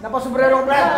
Napasombrero, Brad!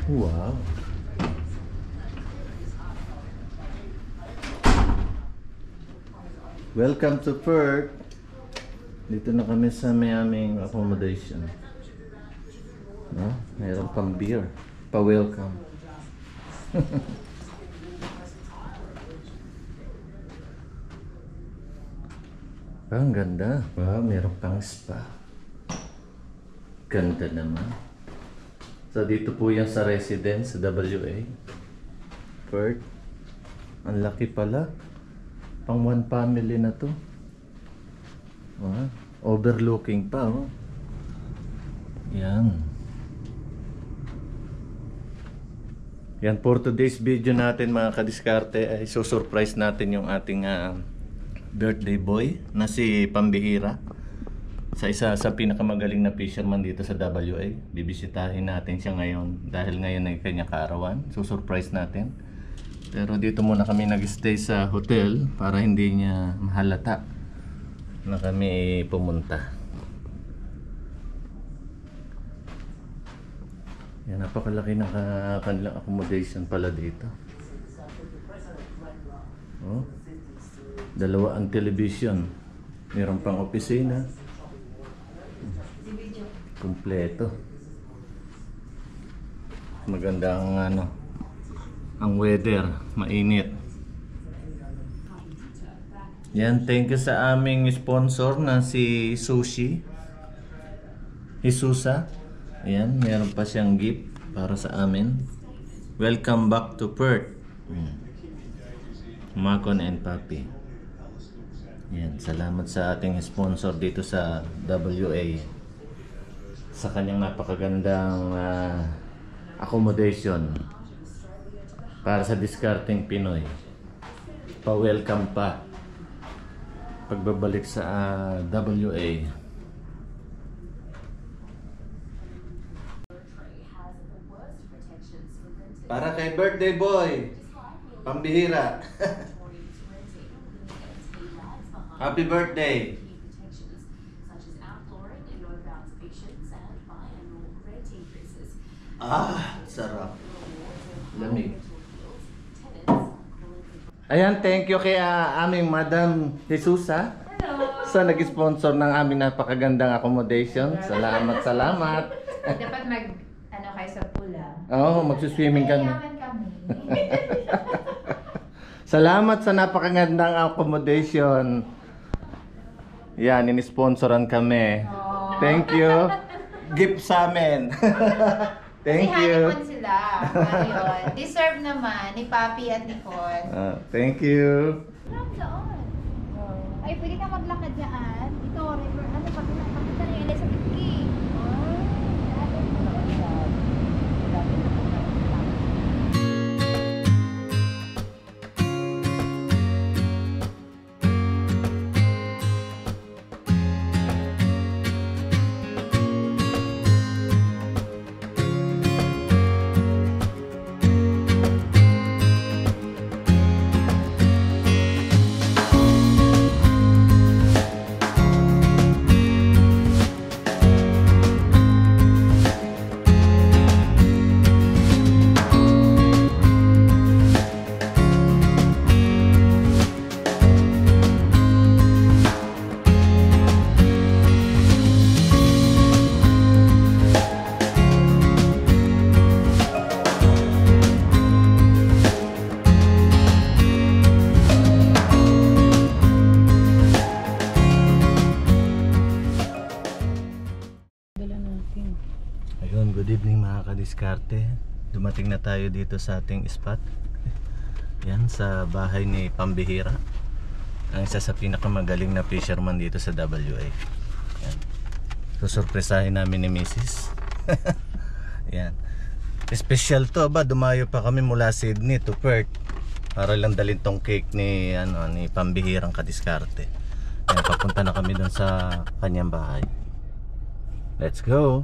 Wow. Welcome to Perth. Dito na kami sa may aming accommodation. No? Mayroon pang beer. Pa-welcome. Ang ganda. Wow, mayroon pang spa. Ganda naman. So dito po yan sa residence sa WA. Perth. Ang laki pala. Pang one family na to. Wow. Overlooking pa, oh. Yan. Yan, for today's video natin mga kadiskarte ay susurprise natin yung ating birthday boy na si Pambihira. Sa isa sa pinakamagaling na fisherman dito sa WA. Bibisitahin natin siya ngayon dahil ngayon ay kanya kaarawan. Susurprise natin. Pero dito muna kami nag-stay sa hotel para hindi niya mahalata na kami pumunta. Yan, napakalaki ng kanilang accommodation pala dito. Oh, dalawa ang television. Meron pang opisina. Kompleto. Maganda ang ang weather, mainit. Yan, thank you sa aming sponsor na si Sushi Hisusa. Ayan, meron pa siyang gift para sa amin. Welcome back to Perth. Makon and Papi. Ayan, salamat sa ating sponsor dito sa WA. Sa kanyang napakagandang accommodation para sa discarding Pinoy. Pa-welcome pa pagbabalik sa WA. Para kay birthday boy Pambihira. Happy birthday. Sarap. Lamig. Ayan, thank you kay aming Madam Jesusa. Hello. Sa nag-sponsor ng aming napakagandang accommodation. Salamat, salamat. Dapat kayo sa pula. Oo, magsuswimming kami. Mayaman kami. Salamat sa napakagandang accommodation. Yan, in-sponsoran kami. Aww. Thank you. Gift sa amin. Thank Kasi you. honeymoon sila. Ngayon. Deserve naman ni Papi at Nicole. Thank you. Doon. Ay, pwede ka maglakad dyan. Ito, river. Ano pa? Pakita na yung Elizabeth Key. Ayun, good evening mga kadiskarte. Dumating na tayo dito sa ating spot. Yan, sa bahay ni Pambihira. Ang isa sa pinakamagaling na fisherman dito sa WA. Yan. Susurpresahin namin ni Mrs. Yan. Special to ba, dumayo pa kami mula Sydney to Perth para lang dalhin tong cake ni ni Pambihirang kadiskarte. Yan, papunta na kami doon sa kanyang bahay. Let's go.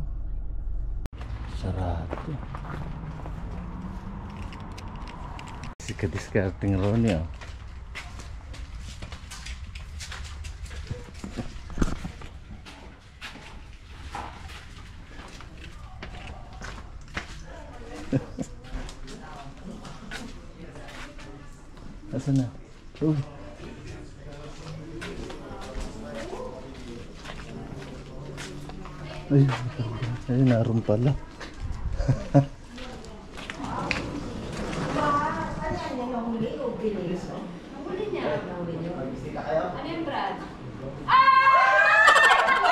Sarado. Si kadiskarting Ronnie, oh. Asan na? Oh. Ay, naroon pala.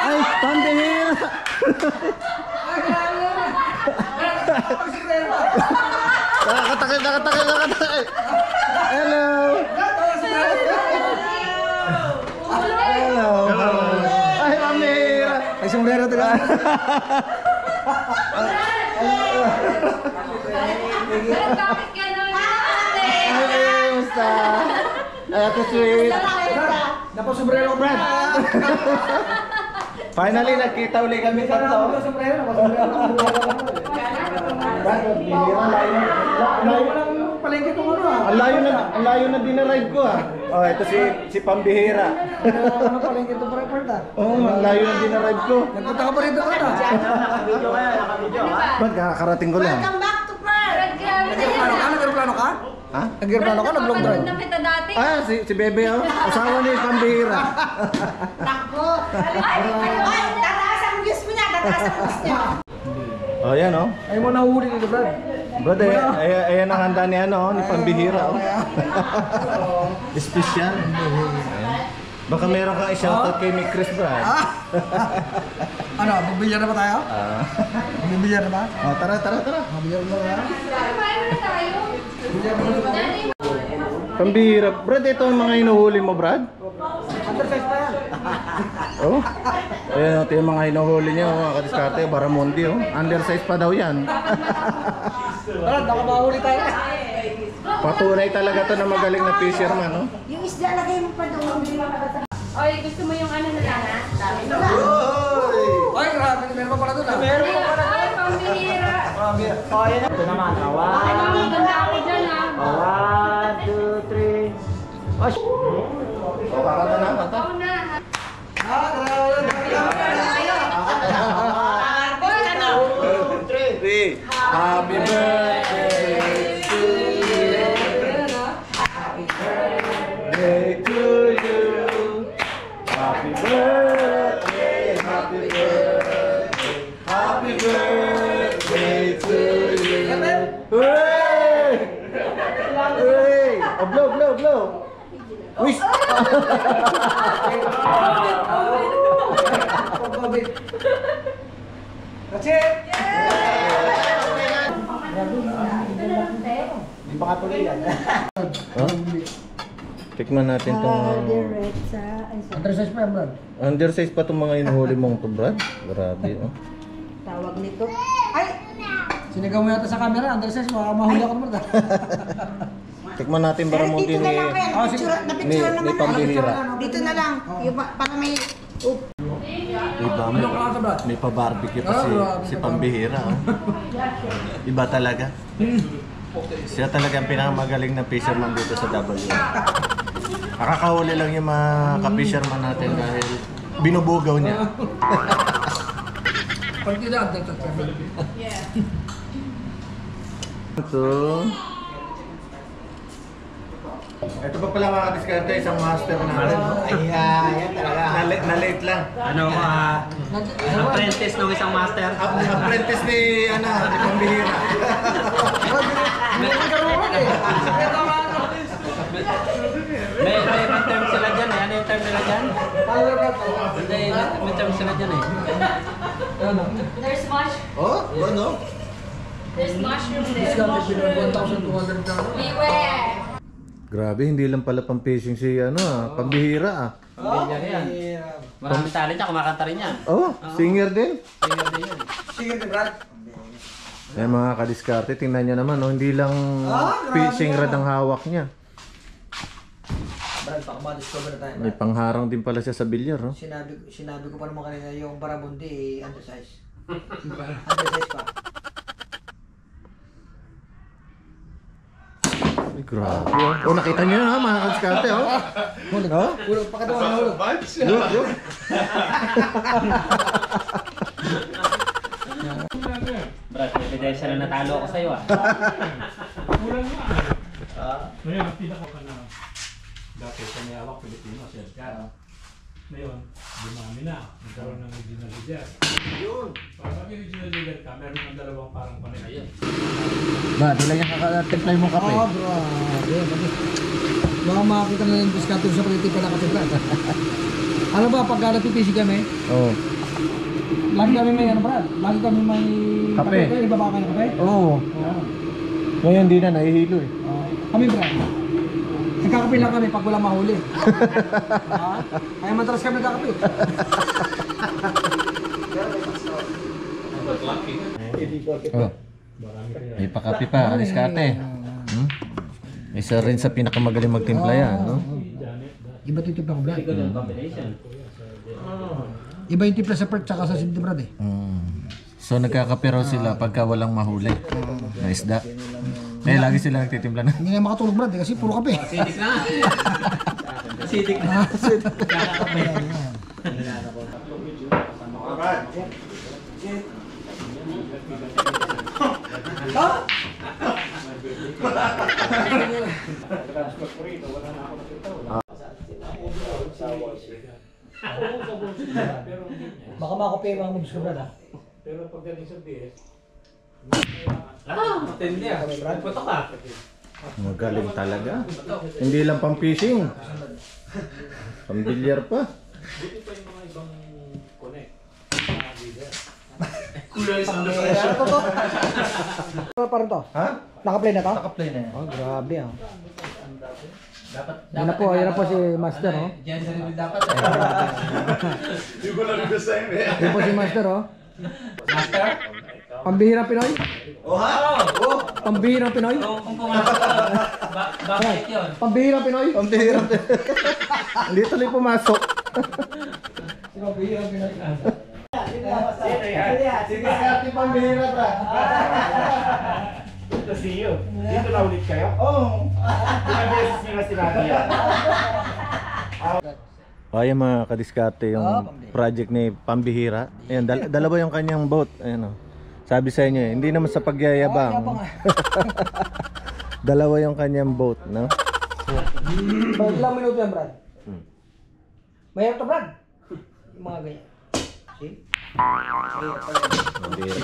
Ay, Pambihira! Nakatakil. Hello! Hello! Ay, Pambihira! Ay, sombrero to ka. Pero bakit gano'n? Ay, basta. Ay, ate sweet. Napasombrero, Brad. Finally, nagkita ulit kami tatlo. Napasombrero. Brad, bihira, layo mo lang palengke itong ano ah. Ang layo na dinaride ko ah. Oh, ito si Pambihira. Ano palengke itong Frankfurt ah. Oh, ang layo na dinaride ko. Nagpunta ka pa rin doon ah. Ba't kakarating ko lang? Welcome back to Perth! Grabe na yan! Nag-aeroplano ka? Ha? Nag-aeroplano ka? Nag-long drive? na kita dati. Ah, si Bebe oh. Asawa ni Pambihira. Takbo! Ay, tataas ang views mo niya! Tataas ang views niya! Oh, yan oh. Ay mo nahuli nito, Brad. Brother, ayan ang handa ni ano, ni Pambihira oh. Espesyal. Ayan. Baka meron kang i-shoutout kay Mick Chris, Brad. Ano, bumbilya na ba tayo? Bumbilya na ba? Oh, tara. Bumbilya na ba? Kumain na tayo. Pambihira. Brad, ito ang mga hinuhuli mo, Brad? Undersize pa yan. Oh. Ayan, ito yung mga hinuhuli niya, mga kadiskarte, Baramundi oh. Undersize pa daw yan. Brad, baka mahuli tayo. Patunay talaga to na magaling na fisherman, no? Yung isda lagay mo pa doon. Oy, gusto mo yung ano na lang ha? Ay, grabe. Meron pa pala doon ah. Meron pa pala. Ay, pambihira. Oh, yan. Ito naman. Ay, ganda ako dyan ha. 1, 2, 3. O, kakanta na, kanta. Ikaw na ha. Happy birthday to you. Happy birthday to you. Happy birthday, happy birthday, happy birthday to you. Hooray! Hooray! Oh, blow. Wish! That's it! Hindi pa katuloy yan. Huh? Tikman natin itong... Undersize pa yan, Brad. Undersize pa itong mga inuhuli mong to, Brad. Grabe, oh. Tawag nito. Ay! Sinigaw mo yata sa camera, undersize, mahuli ako naman. Tikman natin Baramundi Dito ni... na lang kaya, napicture ni naman Pambihira. Dito na lang, yung para may... Iba, may pa-barbecue pa si Pambihira. Oh. Iba talaga. Siya talaga ang pinakamagaling na fisherman dito sa W. Nakakahuli lang yung mga ka-fisherman natin dahil binubugaw niya. Partida, So, ito pa pala mga kadiskarte, isang master natin. Ayan talaga. Na-late lang. Apprentice ng isang master. Apprentice ni Pambihira. May term sila dyan eh. Ano yung term nila dyan? Hindi, may term sila dyan eh. There's mush. Oh, ano? There's mushroom there. Beware. Grabe, hindi lang pala pang fishing si Pambihira ah. Pamilya yan. Maraming talent niya, kumakanta rin yan. Oh, singer din. Singer din yan. Sige, Brad. Eh mga kadiskarte, tingnan niyo naman, oh, hindi lang fishing rod ang hawak niya. Brad, baka ma-discover na tayo. May pangharang din pala siya sa bilyar, oh. Sinabi ko pa naman kanina yung Baramundi, undersize. Undersize pa. Ay, grabe. Oh, nakita niyo na mga kadiskarte, oh. Hulog. Oh? Hulog, pakatawa na hulog. Look. Brad, may ebidensya na natalo ako sa'yo ah. Ngayon, ang pinaka ka na dati sa may awak Pilipino, si Edgar. Ngayon, dumami na. Nagkaroon ng regional leader. Yun! Pag regional leader ka, meron ng dalawang parang panay. Ba, di lang yung kakatimpay mong kape. Oh, grabe. Baka makakita na yung diskarte sa pagkitipa na kasi, Brad. Ano ba, pagka napipisi kami, Oh. lagi kami may Brad? Lagi kami may Kape. Kayo, iba ba kayo ng kape? Oo. Ngayon di na, nahihilo eh. Kami, Brad. Nagkakape lang kami pag walang mahuli. Kaya madalas kami nagkakape. Oh. May pakapi pa, diskarte. Isa rin sa pinakamagaling magtimpla yan, no? Iba ito yung timpla ko, Brad. Good combination. Iba yung timpla sa perch tsaka sa sinti, Brad eh. So nagkakape raw sila pagka walang mahuli na isda. Eh lagi sila nagtitimpla na. Hindi na makatulog, Brad eh, kasi puro kape. Acidic na. Acidic na. Kakakape. Baka makape yung mga moves ko, Brad ha. Pero pagdating sa BS, Matindi ah. Putok ka. Magaling talaga. Hindi lang pang fishing. Pambilyar pa. buti pa yung mga ibang connect. Mga leader. Parang to? Ha? Naka-play na to? Naka-play na yan. Oh, grabe ah. Dapat Yan na po si Master oh. Diyan sa reveal dapat eh. Yan po si Master oh. Master? Pambihirang Pinoy? Pambihirang Pinoy? Kung pumasok ka, bakit yun? Pambihirang Pinoy? Pambihirang. Hindi tuloy pumasok. Pambihirang Pinoy. Sige, kati pambihira pa. Good to see you. Dito na ulit kayo? Oo. Ilang beses nyo na sinabi yan. Ayan mga kadiskarte yung project ni Pambihira. Ayan, dalawa yung kanyang boat. Ayan o. Sabi sa inyo eh, hindi naman sa pagyayabang. Dalawa yung kanyang boat, no? Brad, ilang minuto yan, Brad? Mahirap to, Brad? Yung mga ganyan. See?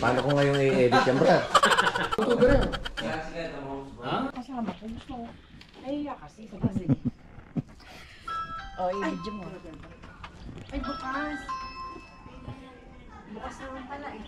Paano ko ngayon i-edit yan, Brad? Tutubo rin. Kasama ko, gusto ko. Ay, kasi sa kasi. Oh, i-video mo. Ay, bukas. Bukas naman pala eh.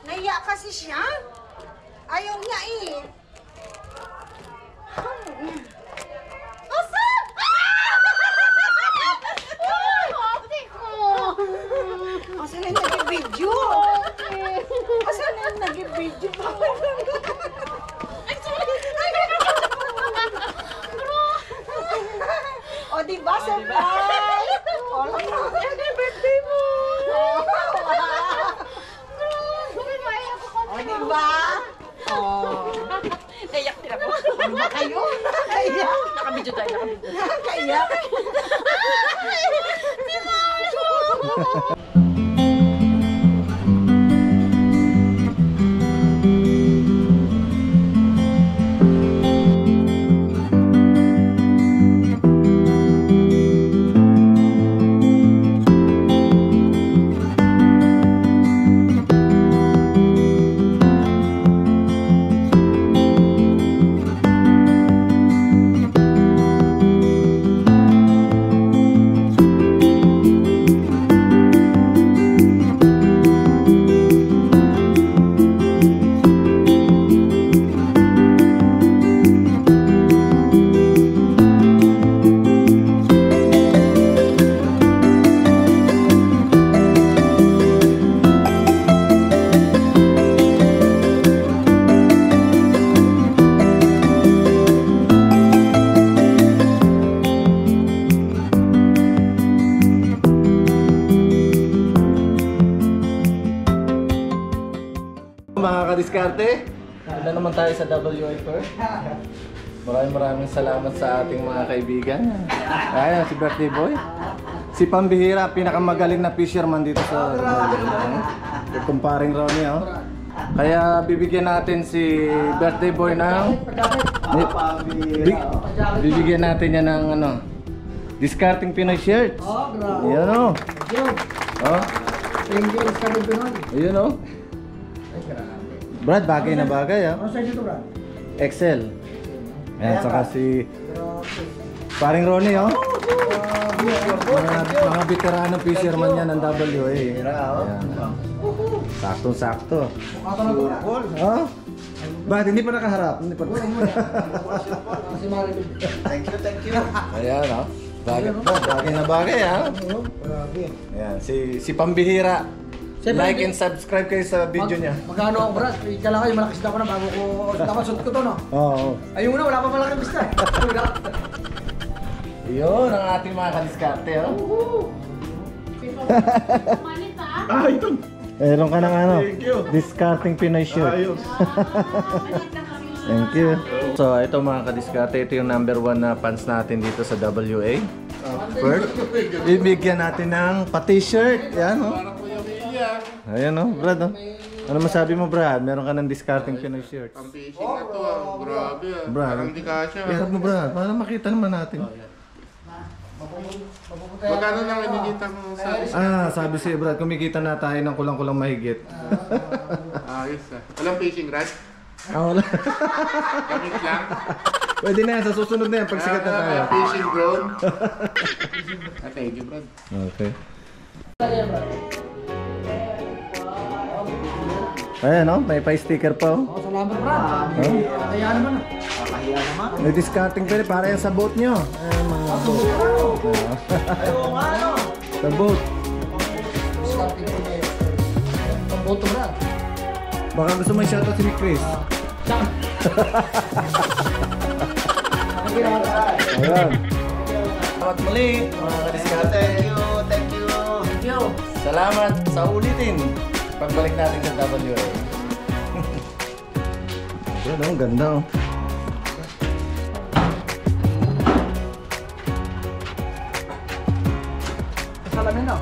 Naiya kasi siya. Ayaw niya eh. Asa? Asa na yung nag-video? Asa na yung nag-video? Ay, sorry! O, diba, surprise? O, birthday mo! O, diba? O. Naiyak din ako. Ano ba kayo? Nakaiyak. Nakabidyo tayo, nakabidyo. Nakaiyak. Mga kadiskarte, na naman tayo sa WA Perth. Maraming salamat sa ating mga kaibigan. Ayan, si Birthday Boy. Si Pambihira, pinakamagaling na fisherman dito sa kumparing Ronnie, oh. Kaya bibigyan natin si Birthday Boy ng bibigyan natin yan ng ano, discarding Pinoy shirts. Oh, grabe. Ayan o. Oh. Thank you, Mr. Pinoy. Ayan o. Ay, grabe. Brad, bagay na bagay, ah. Ano size ito, Brad? Excel. Ayan, saka si paring Ronnie, oh. Mga veterano fisherman yan ng WA. Ayan. Saktong-sakto. Mukha na ito. Oh? Bakit hindi pa nakaharap? Hindi pa. Kasi Maribel. Thank you. Ayan, oh. Bagay na bagay, ha? Grabe. Ayan, si Pambihira. Siyempre, Like and subscribe kayo sa video niya. Magkano ako, Brad? Kala kayo, malaki isda ko na bago ko. Dapat suot ko to, no? Oo. Ayun na, wala pa malaki isda. Yun ang ating mga kadiskarte, oh. Malit ah. Ah, ito. Meron ka ng ano? Thank you. Discarding Pinoy shirt. Ayos. Malit na kami. Thank you. So, ito mga kadiskarte, ito yung number 1 na fans natin dito sa WA. First, bibigyan natin ng pa-t-shirt. Yan, oh. Ayan, oh, Brad, oh. Ano masabi mo, Brad? Meron ka ng discarding Pinoy shirts. Ang fishing na to, grabe ah. Brad, Parang di kasya. iharap mo, Brad, para makita naman natin. Magkano lang inikita mo sa... Sabi si Brad, kumikita na tayo ng kulang-kulang mahigit. Ayos ah. Walang fishing rod? Wala. Gamit lang? Pwede na yan, sa susunod na yan, pag sikat na tayo. Fishing drone? Thank you, Brad. Okay. Ayan, no? May pa-sticker pa, oh. Oh, salamat, Brad. Kaya naman, ah. Kakahiya naman. May discarding pwede, para yan sa boat nyo. Ayan, mga boat. Ayaw nga, no? Sa boat. Starting ko na yun. Ang boto, Brad. Baka gusto mo i-shoutout si Chris. Ayan. Salamat muli, mga kadiskarte. Thank you. Salamat sa ulitin. Pagbalik natin sa WA. Yan, ang ganda, oh. Salamin na.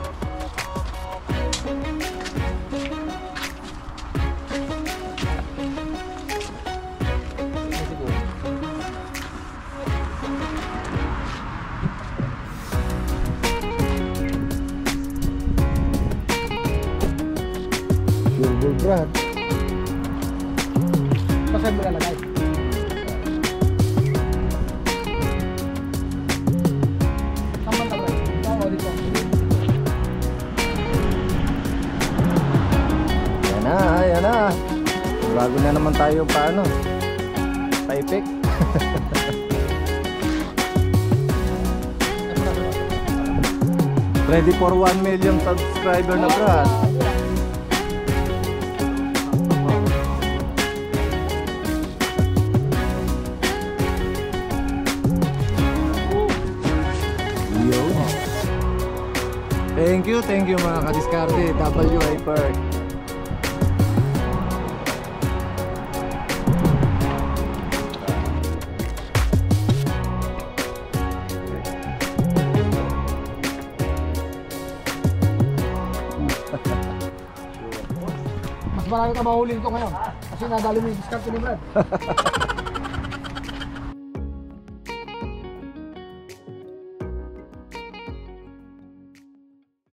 Silver Brad. Pasay mo lalagay. Kaman na, Brad. Tama dito. Yan na. Bago na naman tayo paano. Paipik. Ready for 1 million subscriber na, Brad. Thank you mga kadiskarte, WA Perk. Mas marami ka mahulin ko ngayon. Kasi nadali mo yung discount ni Brad.